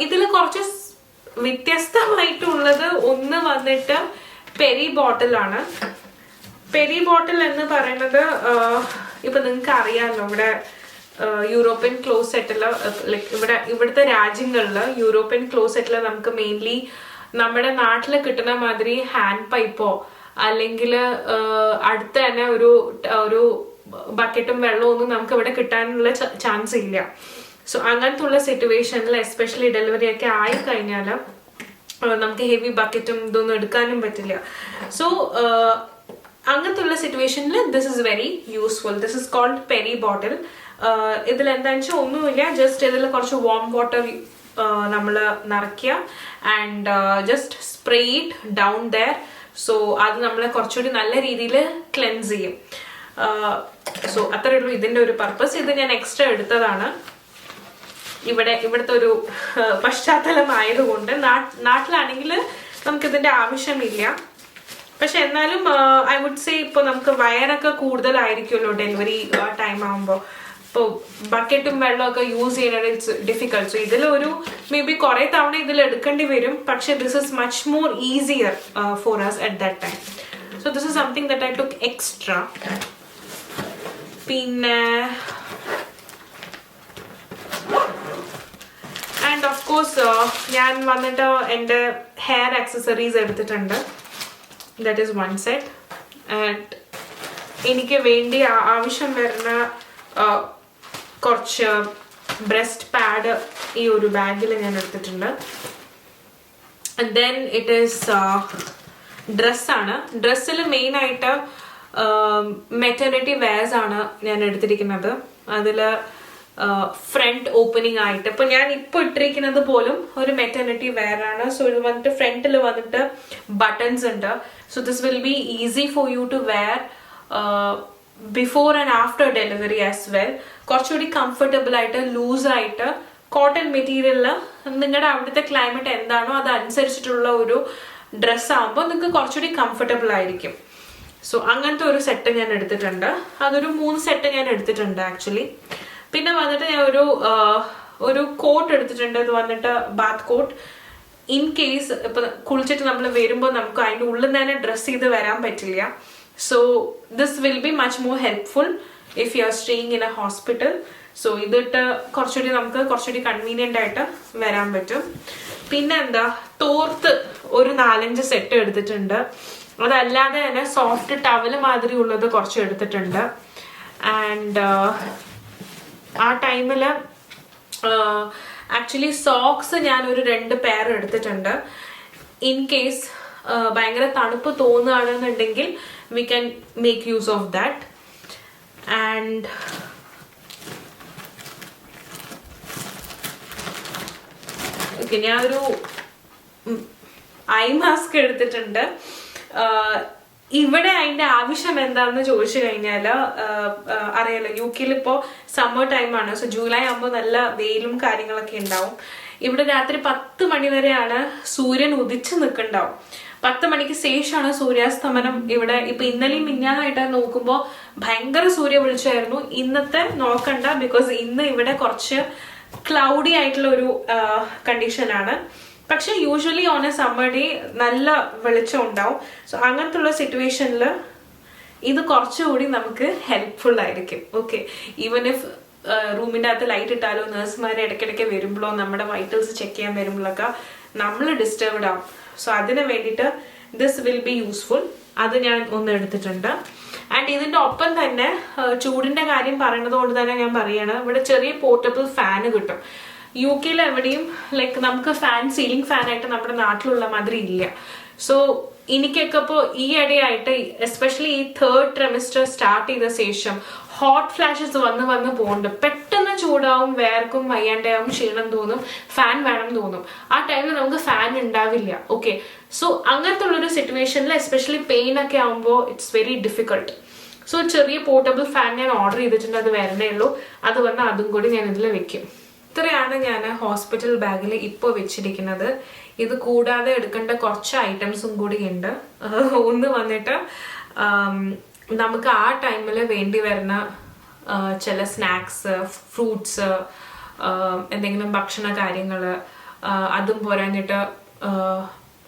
ഇതിൽ കുറച്ച് വ്യത്യസ്തമായിട്ടുള്ളത് ഒന്ന് വന്നിട്ട് പെരി ബോട്ടിലാണ്. പെരി ബോട്ടിൽ എന്ന് പറയുന്നത് ഇപ്പൊ നിങ്ങൾക്ക് അറിയാമല്ലോ, ഇവിടെ യൂറോപ്യൻ ക്ലോസെറ്റില് ലൈക്ക് ഇവിടുത്തെ രാജ്യങ്ങളില് യൂറോപ്യൻ ക്ലോസെറ്റില് നമുക്ക് മെയിൻലി നമ്മുടെ നാട്ടിൽ കിട്ടുന്ന മാതിരി ഹാൻഡ് പൈപ്പോ അല്ലെങ്കിൽ അടുത്ത് തന്നെ ഒരു ബക്കറ്റും വെള്ളവും ഒന്നും നമുക്ക് ഇവിടെ കിട്ടാനുള്ള ചാൻസ് ഇല്ല. സോ അങ്ങനത്തെ ഉള്ള സിറ്റുവേഷനിൽ എസ്പെഷ്യലി ഡെലിവറി ഒക്കെ ആയി കഴിഞ്ഞാൽ നമുക്ക് ഹെവി ബക്കറ്റും ഇതൊന്നും എടുക്കാനും പറ്റില്ല. സോ അങ്ങനത്തെ ഉള്ള സിറ്റുവേഷനിൽ this is very useful. This is called peri bottle. ഇതിൽ എന്താണെന്ന് വെച്ചാൽ ഒന്നുമില്ല, ജസ്റ്റ് ഇതിൽ കുറച്ച് വാം വാട്ടർ നമ്മൾ നിറയ്ക്കുക and just spray it down there. So അത് നമ്മളെ കുറച്ചുകൂടി നല്ല രീതിയിൽ ക്ലെൻസ് ചെയ്യും. സോ അത്രയേ ഉള്ളൂ ഇതിന്റെ ഒരു പർപ്പസ്. ഇത് ഞാൻ എക്സ്ട്രാ എടുത്തതാണ്. ഇവിടുത്തെ ഒരു പശ്ചാത്തലം ആയതുകൊണ്ട്. നാട്ടിലാണെങ്കിൽ നമുക്കിതിന്റെ ആവശ്യമില്ല. പക്ഷെ എന്നാലും ഐ വുഡ് സേ ഇപ്പൊ നമുക്ക് വയറൊക്കെ കൂടുതലായിരിക്കുമല്ലോ ഡെലിവറി ടൈം ആകുമ്പോൾ. ഇപ്പോൾ ബക്കറ്റും വെള്ളമൊക്കെ യൂസ് ചെയ്യുന്നത് ഇറ്റ്സ് ഡിഫിക്കൾട്ട്. സോ ഇതിലൊരു മേ ബി കുറെ തവണ ഇതിൽ എടുക്കേണ്ടി വരും. പക്ഷെ this is much more easier for us at that time. So this is something that I took extra. പിന്നെ ആൻഡ് ഓഫ് കോഴ്സ് ഞാൻ വന്നിട്ട് എൻ്റെ ഹെയർ ആക്സസറീസ് എടുത്തിട്ടുണ്ട്. That is one set. And എനിക്ക് വേണ്ടി ആവശ്യം വരുന്ന കുറച്ച് ബ്രസ്റ്റ് പാഡ് ഈ ഒരു ബാഗിൽ ഞാൻ എടുത്തിട്ടുണ്ട്. ആൻഡ് ദെൻ ഇറ്റ് ഈസ് ഡ്രസ്സാണ്. ഡ്രസ്സിൽ മെയിനായിട്ട് മെറ്റർണിറ്റി വെയർസ് ആണ് ഞാൻ എടുത്തിരിക്കുന്നത്. അതിൽ ഫ്രണ്ട് ഓപ്പണിംഗ് ആയിട്ട് ഇപ്പൊ ഞാൻ ഇപ്പൊ ഇട്ടിരിക്കുന്നത് പോലും ഒരു മെറ്റർണിറ്റി വെയർ ആണ്. സോ ഇത് വന്നിട്ട് ഫ്രണ്ടിൽ വന്നിട്ട് ബട്ടൺസ് ഉണ്ട്. So this will be easy for you to wear before and after delivery as well. കുറച്ചുകൂടി കംഫർട്ടബിൾ ആയിട്ട് ലൂസായിട്ട് കോട്ടൺ മെറ്റീരിയലിൽ നിങ്ങളുടെ അവിടുത്തെ ക്ലൈമറ്റ് എന്താണോ അതനുസരിച്ചിട്ടുള്ള ഒരു ഡ്രസ്സ് ആകുമ്പോൾ നിങ്ങൾക്ക് കുറച്ചുകൂടി കംഫർട്ടബിൾ ആയിരിക്കും. സോ അങ്ങനത്തെ ഒരു സെറ്റ് ഞാൻ എടുത്തിട്ടുണ്ട്. അതൊരു 3 സെറ്റ് ഞാൻ എടുത്തിട്ടുണ്ട് ആക്ച്വലി. പിന്നെ വന്നിട്ട് ഞാൻ ഒരു കോട്ട് എടുത്തിട്ടുണ്ട്. ഇത് വന്നിട്ട് ബാത്ത് കോട്ട്. ഇൻ കേസ് ഇപ്പൊ കുളിച്ചിട്ട് നമ്മൾ വരുമ്പോൾ നമുക്ക് അതിൻ്റെ ഉള്ളിൽ തന്നെ ഡ്രസ് ചെയ്ത് വരാൻ പറ്റില്ല. So this will be much more helpful if you R staying in A hospital. So ഇതിട്ട് നമുക്ക് കുറച്ചുകൂടി കൺവീനിയന്റ് ആയിട്ട് വരാൻ പറ്റും. പിന്നെ എന്താ, തോർത്ത് ഒരു 4-5 സെറ്റ് എടുത്തിട്ടുണ്ട്. അതല്ലാതെ തന്നെ സോഫ്റ്റ് ടവല് മാതിരി ഉള്ളത് കുറച്ച് എടുത്തിട്ടുണ്ട്. ആൻഡ് ആ ടൈമില് ആക്ച്വലി സോക്സ് ഞാൻ ഒരു 2 പെയർ എടുത്തിട്ടുണ്ട്. ഇൻ കേസ് ഭയങ്കര തണുപ്പ് തോന്നുകയാണെന്നുണ്ടെങ്കിൽ we can make use of that. And okay, ഞാനൊരു ഐ മാസ്ക് എടുത്തിട്ടുണ്ട്. ഇവിടെ അതിന്റെ ആവശ്യം എന്താണെന്ന് ചോദിച്ചു കഴിഞ്ഞാൽ അറിയാലോ, UK ഇപ്പോ സമ്മർ ടൈമാണ്. സോ ജൂലൈ ആകുമ്പോൾ നല്ല വെയിലും കാര്യങ്ങളൊക്കെ ഉണ്ടാവും. ഇവിടെ രാത്രി 10 മണി വരെയാണ് സൂര്യൻ ഉദിച്ചു നിൽക്കുന്നുണ്ടാവും. 10 മണിക്ക് ശേഷമാണ് സൂര്യാസ്തമനം. ഇവിടെ ഇപ്പൊ ഇന്നലെയും മിഞ്ഞാന്നായിട്ട് നോക്കുമ്പോൾ ഭയങ്കര സൂര്യ വെളിച്ചമായിരുന്നു. ഇന്നത്തെ നോക്കണ്ട, ബിക്കോസ് ഇന്ന് ഇവിടെ കുറച്ച് ക്ലൗഡി ആയിട്ടുള്ള ഒരു കണ്ടീഷനാണ്. പക്ഷെ usually on A summer day നല്ല വെളിച്ചം ഉണ്ടാവും. സോ അങ്ങനത്തെ ഉള്ള സിറ്റുവേഷനിൽ ഇത് കുറച്ചുകൂടി നമുക്ക് ഹെൽപ്ഫുൾ ആയിരിക്കും. ഓക്കെ, ഈവൻ ഇഫ് റൂമിൻ്റെ അകത്ത് ലൈറ്റ് ഇട്ടാലോ നഴ്സുമാരെ ഇടയ്ക്കിടയ്ക്ക് വരുമ്പോഴോ നമ്മുടെ വൈറ്റൽസ് ചെക്ക് ചെയ്യാൻ വരുമ്പോഴൊക്കെ നമ്മൾ ഡിസ്റ്റർബ്ഡ് ആവും. സോ അതിന് വേണ്ടിയിട്ട് ദിസ് വിൽ ബി യൂസ്ഫുൾ. അത് ഞാൻ ഒന്ന് എടുത്തിട്ടുണ്ട്. ആൻഡ് ഇതിന്റെ ഒപ്പം തന്നെ ചൂടിന്റെ കാര്യം പറയുന്നത് കൊണ്ട് തന്നെ ഞാൻ പറയാണ്, ഇവിടെ ചെറിയ പോർട്ടബിൾ ഫാന് കിട്ടും. UK എവിടെയും ലൈക്ക് നമുക്ക് സീലിംഗ് ഫാൻ ആയിട്ട് നമ്മുടെ നാട്ടിലുള്ള മാതിരി ഇല്ല. സോ എനിക്കൊക്കെ ഇപ്പോൾ ഈ ഇടയായിട്ട് എസ്പെഷ്യലി ഈ 3rd trimester സ്റ്റാർട്ട് ചെയ്ത ശേഷം ഹോട്ട് ഫ്ലാഷസ് വന്ന് പോകുന്നുണ്ട്. പെട്ടെന്ന് ചൂടാവും, വേർക്കും, വയ്യാണ്ടാവും, ക്ഷീണം തോന്നും, ഫാൻ വേണം തോന്നും. ആ ടൈമിൽ നമുക്ക് ഫാൻ ഉണ്ടാവില്ല. ഓക്കെ, സോ അങ്ങനത്തെ ഉള്ളൊരു സിറ്റുവേഷനിൽ എസ്പെഷ്യലി പെയിൻ ഒക്കെ ആകുമ്പോൾ ഇറ്റ്സ് വെരി ഡിഫിക്കൾട്ട്. സോ ചെറിയ പോർട്ടബിൾ ഫാൻ ഞാൻ ഓർഡർ ചെയ്തിട്ടുണ്ട്. അത് വരണേ ഉള്ളൂ. അത് വന്നാൽ അതും കൂടി ഞാൻ ഇതിൽ വെക്കും. ഇത്രയാണ് ഞാൻ ഹോസ്പിറ്റൽ ബാഗിൽ ഇപ്പോൾ വെച്ചിരിക്കുന്നത്. ഇത് കൂടാതെ എടുക്കേണ്ട കുറച്ച് ഐറ്റംസും കൂടി ഉണ്ട്. ഒന്ന് വന്നിട്ട് നമുക്ക് ആ ടൈമിൽ വേണ്ടി വരുന്ന ചില സ്നാക്സ്, ഫ്രൂട്ട്സ്, എന്തെങ്കിലും ഭക്ഷണ കാര്യങ്ങൾ, അതും പോരാഞ്ഞിട്ട്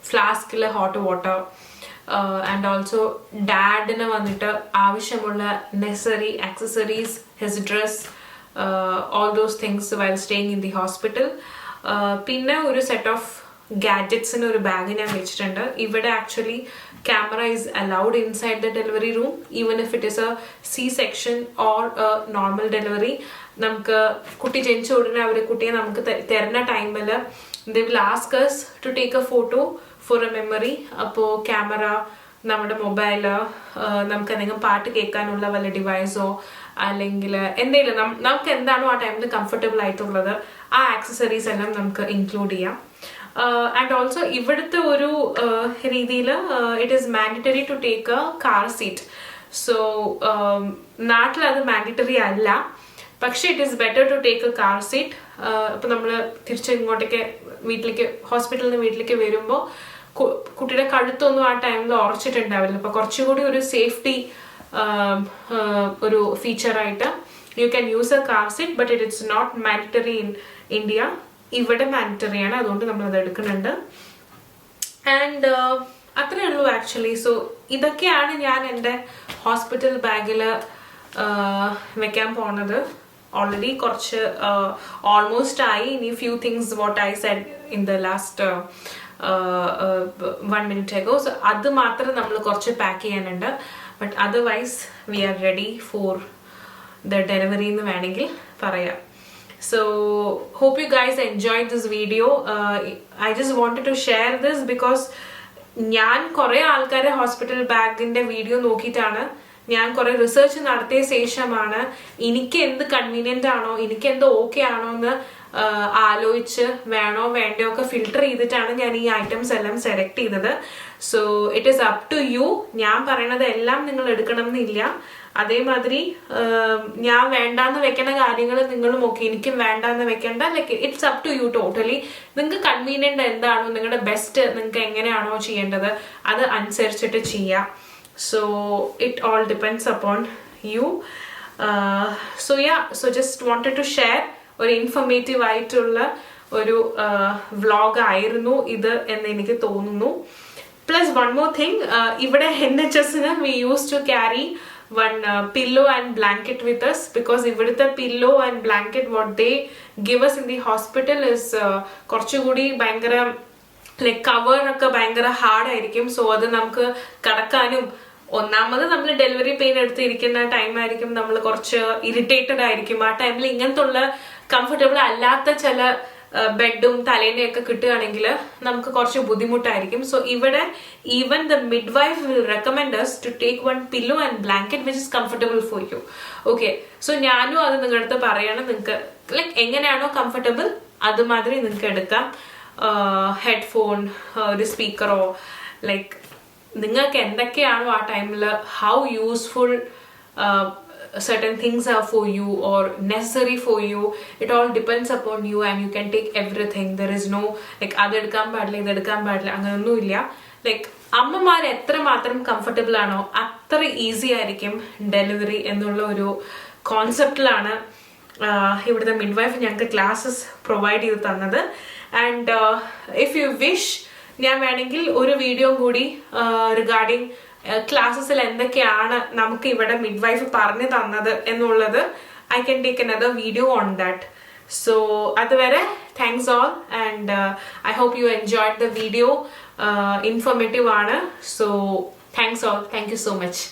ഫ്ലാസ്കിൽ ഹോട്ട് വാട്ടർ, ആൻഡ് ഓൾസോ ഡാഡിന് വന്നിട്ട് ആവശ്യമുള്ള necessary accessories, his dress, all those things while staying in the hospital. പിന്നെ ഒരു സെറ്റ് ഓഫ് ഗാഡ്ജറ്റ്സിന് ഒരു ബാഗ് ഞാൻ വെച്ചിട്ടുണ്ട്. ഇവിടെ actually camera is allowed inside the delivery room even if it is A C-section or normal delivery. നമുക്ക് കുട്ടി ജനിച്ച ഉടനെ അവർ കുട്ടിയെ നമുക്ക് തരുന്ന ടൈമിൽ they will ask us to take a photo for a memory. അപ്പോൾ ക്യാമറ, നമ്മുടെ മൊബൈല്, നമുക്ക് എന്തെങ്കിലും പാട്ട് കേൾക്കാനുള്ള വല്ല ഡിവൈസോ അല്ലെങ്കിൽ എന്തെങ്കിലും നമുക്ക് എന്താണോ ആ ടൈമിൽ കംഫർട്ടബിൾ ആയിട്ടുള്ളത് ആ ആക്സസറീസ് എല്ലാം നമുക്ക് ഇൻക്ലൂഡ് ചെയ്യാം. ആൻഡ് ഓൾസോ ഇവിടുത്തെ ഒരു രീതിയിൽ it is mandatory to take a car seat. So നാട്ടിൽ അത് മാൻഡറ്ററി അല്ല, പക്ഷെ it is better to take a car seat. ഇപ്പം നമ്മൾ തിരിച്ച് ഇങ്ങോട്ടേക്ക് വീട്ടിലേക്ക്, ഹോസ്പിറ്റലിൽ നിന്ന് വീട്ടിലേക്ക് വരുമ്പോൾ കുട്ടിയുടെ കഴുത്തൊന്നും ആ ടൈമിൽ ഉറച്ചിട്ടുണ്ടാവില്ല. അപ്പൊ കുറച്ചുകൂടി ഒരു സേഫ്റ്റി ഒരു ഫീച്ചറായിട്ട് you can use a car seat, but it it's not mandatory in India. ഇവിടെ മാൻഡറ്ററി ആണ്, അതുകൊണ്ട് നമ്മൾ അത് എടുക്കുന്നുണ്ട്. ആൻഡ് അത്രയേ ഉള്ളൂ ആക്ച്വലി. സോ ഇതൊക്കെയാണ് ഞാൻ എൻ്റെ ഹോസ്പിറ്റൽ ബാഗിൽ വെക്കാൻ പോണത്. ഓൾറെഡി കുറച്ച് ഓൾമോസ്റ്റ് ആയി. ഇനി few things what I said in the last 1 minute ago. So അത് മാത്രം നമ്മൾ കുറച്ച് പാക്ക് ചെയ്യാനുണ്ട്. But otherwise we are ready for the delivery എന്ന് വേണമെങ്കിൽ പറയാം. So hope you guys enjoyed this video. I just wanted to share this because ഞാൻ കുറെ ആൾക്കാരെ ഹോസ്പിറ്റൽ ബാഗിന്റെ വീഡിയോ നോക്കിയിട്ടാണ്, ഞാൻ കുറെ റിസർച്ച് നടത്തിയ ശേഷമാണ് എനിക്ക് എന്ത് കൺവീനിയന്റ് ആണോ, എനിക്ക് എന്ത് ഓക്കെ ആണോ എന്ന് ആലോചിച്ച് വേണോ വേണ്ടയോ ഒക്കെ ഫിൽട്ടർ ചെയ്തിട്ടാണ് ഞാൻ ഈ ഐറ്റംസ് എല്ലാം സെലക്ട് ചെയ്തത്. So it is up to you. ഞാൻ പറയണത് എല്ലാം നിങ്ങൾ എടുക്കണം എന്നില്ല. അതേമാതിരി ഞാൻ വേണ്ടാന്ന് വെക്കുന്ന കാര്യങ്ങൾ നിങ്ങളും ഒക്കെ എനിക്കും വേണ്ടാന്ന് വെക്കേണ്ട. Like it's up to you totally. നിങ്ങൾക്ക് കൺവീനിയന്റ് എന്താണോ, നിങ്ങളുടെ ബെസ്റ്റ് നിങ്ങൾക്ക് എങ്ങനെയാണോ ചെയ്യേണ്ടത് അത് അനുസരിച്ചിട്ട് ചെയ്യാം. So it all depends upon you. So yeah, so just wanted to share ഒരു ഇൻഫോർമേറ്റീവ് ആയിട്ടുള്ള ഒരു വ്ളോഗ് ആയിരുന്നു ഇത് എന്ന് എനിക്ക് തോന്നുന്നു. പ്ലസ് വൺ മോർ തിങ്, ഇവിടെ NHSന് we used to carry one pillow and blanket with us because ഇവിടുത്തെ pillow and blanket what they give us in the hospital is കുറച്ചുകൂടി ഭയങ്കര ലൈക്ക് കവർ ഒക്കെ ഭയങ്കര ഹാർഡ് ആയിരിക്കും. സോ അത് നമുക്ക് കടക്കാനും, ഒന്നാമത് നമ്മൾ ഡെലിവറി പെയിൻ എടുത്തിരിക്കുന്ന ടൈം ആയിരിക്കും, നമ്മൾ കുറച്ച് ഇറിറ്റേറ്റഡ് ആയിരിക്കും. ആ ടൈമിൽ ഇങ്ങനത്തെ ഉള്ള കംഫർട്ടബിൾ അല്ലാത്ത ചില ബെഡും തലേനെയും ഒക്കെ കിട്ടുകയാണെങ്കിൽ നമുക്ക് കുറച്ച് ബുദ്ധിമുട്ടായിരിക്കും. സോ ഇവിടെ even the mid wife will recommend us to take one pillow and blanket which is comfortable for you. Okay, so ഞാനും അത് നിങ്ങളുടെ അടുത്ത് പറയണം. നിങ്ങൾക്ക് ലൈക്ക് എങ്ങനെയാണോ കംഫർട്ടബിൾ അതുമാതിരി നിങ്ങൾക്ക് എടുക്കാം. ഹെഡ്ഫോൺ, ഒരു സ്പീക്കറോ, ലൈക്ക് നിങ്ങൾക്ക് എന്തൊക്കെയാണോ ആ ടൈമിൽ how useful certain things are for you or necessary for you, it all depends upon you and you can take everything. There is no like അതെടുക്കാൻ പാടില്ല ഇതെടുക്കാൻ പാടില്ല അങ്ങനൊന്നുമില്ല. ലൈക്ക് അമ്മമാർ എത്രമാത്രം കംഫർട്ടബിൾ ആണോ അത്ര ഈസി ആയിരിക്കും ഡെലിവറി എന്നുള്ള ഒരു കോൺസെപ്റ്റിലാണ് ഇവിടുത്തെ മിഡ് വൈഫ് ഞങ്ങൾക്ക് ക്ലാസ്സസ് പ്രൊവൈഡ് ചെയ്ത് തന്നത്. ആൻഡ് ഇഫ് യു വിഷ് ഞാൻ വേണമെങ്കിൽ ഒരു വീഡിയോ കൂടി റിഗാർഡിങ് ക്ലാസ്സസിൽ എന്തൊക്കെയാണ് നമുക്ക് ഇവിടെ മിഡ് വൈഫ് പറഞ്ഞു തന്നത് എന്നുള്ളത് I can take another video on that. So അതുവരെ thanks all and I hope you enjoyed the video. Informative ആണ്. So thanks all, thank you so much.